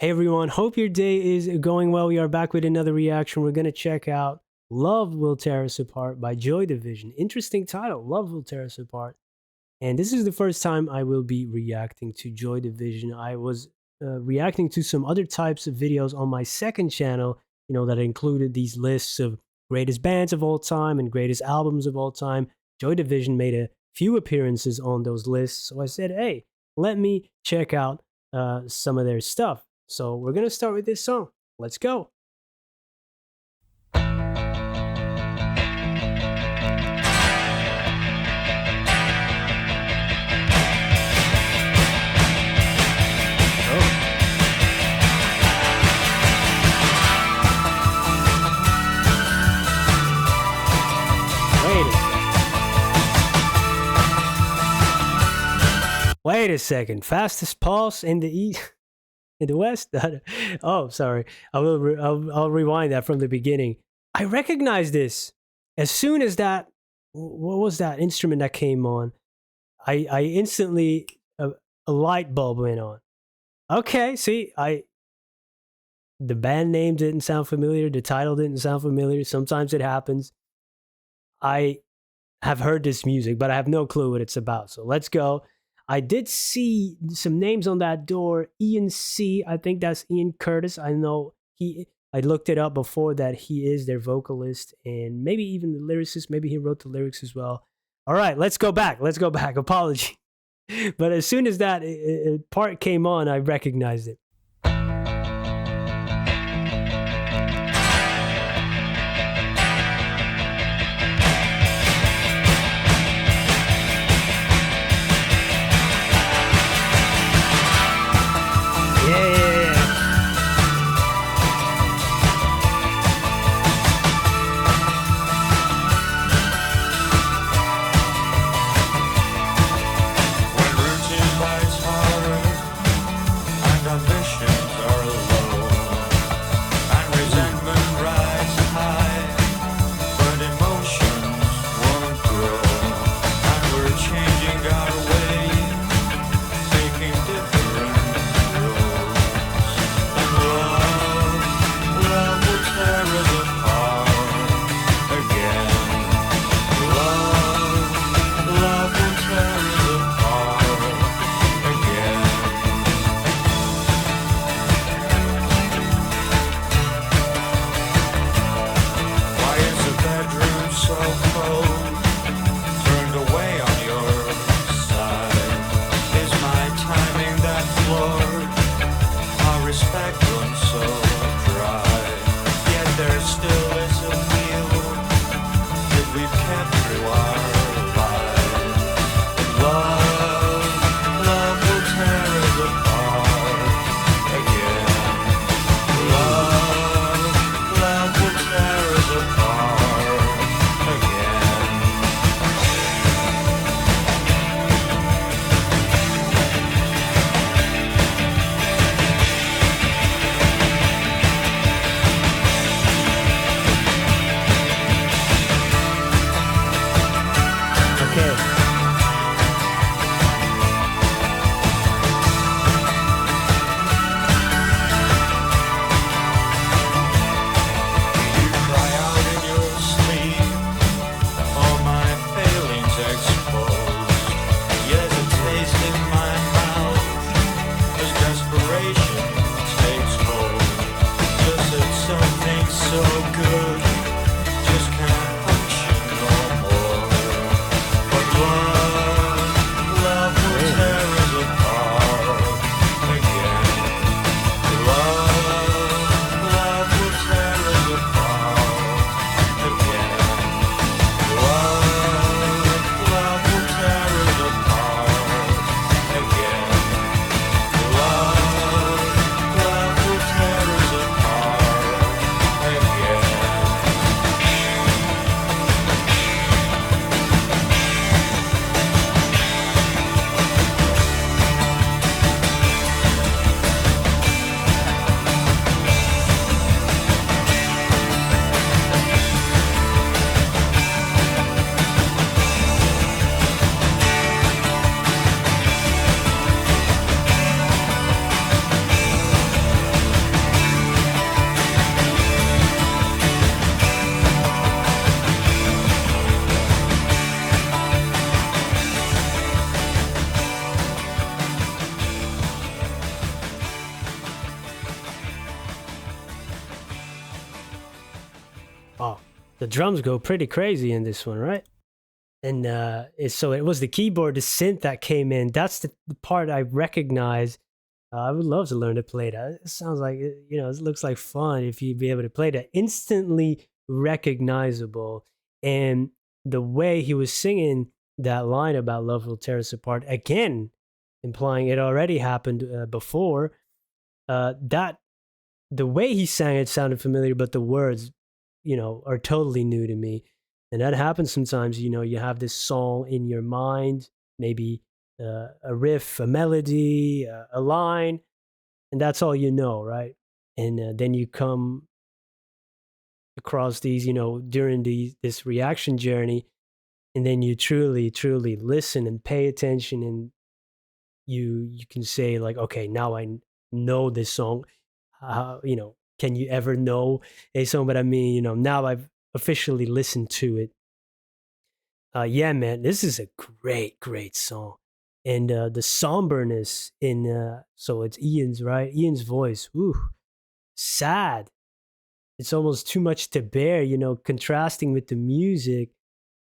Hey everyone, hope your day is going well. We are back with another reaction. We're going to check out Love Will Tear Us Apart by Joy Division. Interesting title, Love Will Tear Us Apart. And this is the first time I will be reacting to Joy Division. I was reacting to some other types of videos on my second channel, that included these lists of greatest bands of all time and greatest albums of all time. Joy Division made a few appearances on those lists. So I said, hey, let me check out some of their stuff. So we're going to start with this song. Let's go. Wait a second. Fastest pulse in the east, in the west. Oh, sorry. I'll rewind that from the beginning. I recognize this as soon as that. What was that instrument that came on? I instantly a light bulb went on. Okay, see, the band name didn't sound familiar. The title didn't sound familiar. Sometimes it happens. I have heard this music, but I have no clue what it's about. So let's go. I did see some names on that door. Ian C. I think that's Ian Curtis. I know I looked it up before that he is their vocalist and maybe even the lyricist. Maybe he wrote the lyrics as well. All right, let's go back. Apology. But as soon as that part came on, I recognized it. Oh, the drums go pretty crazy in this one, right? And so it was the keyboard, the synth that came in. That's the part I recognize. I would love to learn to play that. It sounds like it looks like fun if you'd be able to play that. Instantly recognizable, and the way he was singing that line about love will tear us apart again, implying it already happened before. That the way he sang it sounded familiar, but the words, are totally new to me. And that happens sometimes. You have this song in your mind, maybe a riff, a melody, a line, and that's all you know, right? And then you come across these, during this reaction journey, and then you truly, truly listen and pay attention, and you can say like, okay, now I know this song. Can you ever know a song? But I mean, now I've officially listened to it. Yeah, man, this is a great, great song. And the somberness in so it's Ian's, right? Ian's voice, ooh, sad. It's almost too much to bear, contrasting with the music.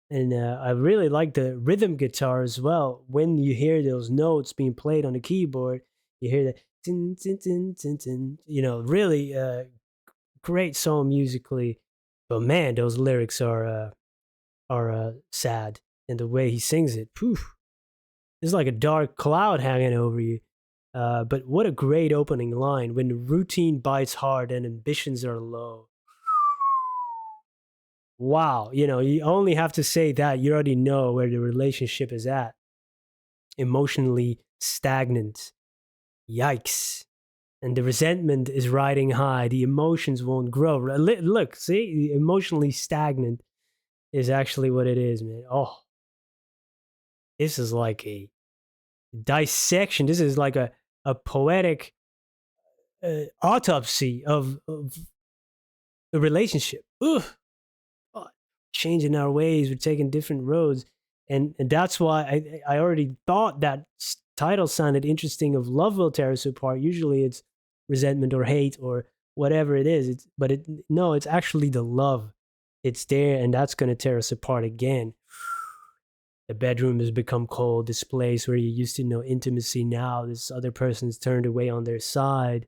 And I really like the rhythm guitar as well. When you hear those notes being played on the keyboard, you hear that tin, tin, tin, tin, tin, really great song musically. But man, those lyrics are sad, and the way he sings it, poof, it's like a dark cloud hanging over you. But what a great opening line: "When routine bites hard and ambitions are low." Wow, you only have to say that, you already know where the relationship is at. Emotionally stagnant. Yikes. And the resentment is riding high. The emotions won't grow. Look, see, emotionally stagnant is actually what it is, man. Oh, this is like a dissection. This is like a poetic autopsy of a relationship. Ugh. Changing our ways, we're taking different roads. And that's why I already thought that title sounded interesting, of Love Will Tear Us Apart. Usually it's resentment or hate or whatever it is. No, it's actually the love. It's there, and that's going to tear us apart again. The bedroom has become cold. This place where you used to know intimacy, now this other person's turned away on their side.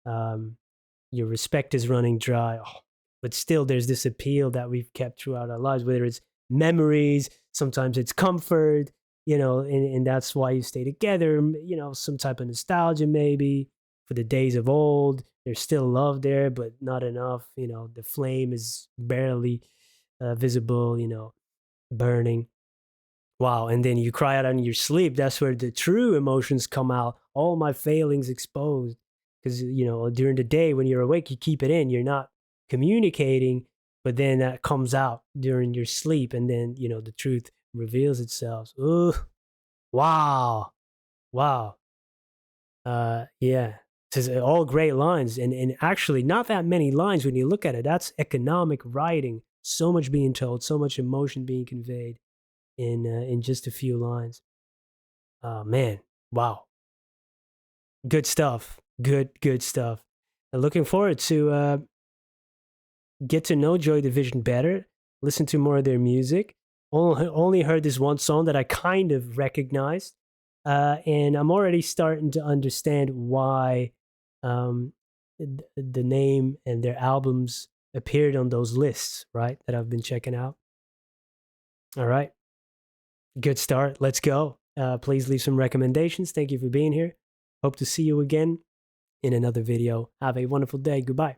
Your respect is running dry. Oh, but still, there's this appeal that we've kept throughout our lives, whether it's memories, sometimes it's comfort, and that's why you stay together, some type of nostalgia maybe for the days of old. There's still love there, but not enough. The flame is barely visible, burning. Wow. And then you cry out in your sleep. That's where the true emotions come out. All my failings exposed. Because, during the day when you're awake, you keep it in. You're not communicating, but then that comes out during your sleep. And then, the truth reveals itself. Ugh. Wow. Wow. Yeah. This is all great lines. And actually, not that many lines when you look at it. That's economic writing. So much being told, so much emotion being conveyed in just a few lines. Man, wow, good stuff. Good stuff. And looking forward to get to know Joy Division better. Listen to more of their music. Only heard this one song that I kind of recognized, and I'm already starting to understand why the name and their albums appeared on those lists, right? That I've been checking out. All right. Good start. Let's go. Please leave some recommendations. Thank you for being here. Hope to see you again in another video. Have a wonderful day. Goodbye.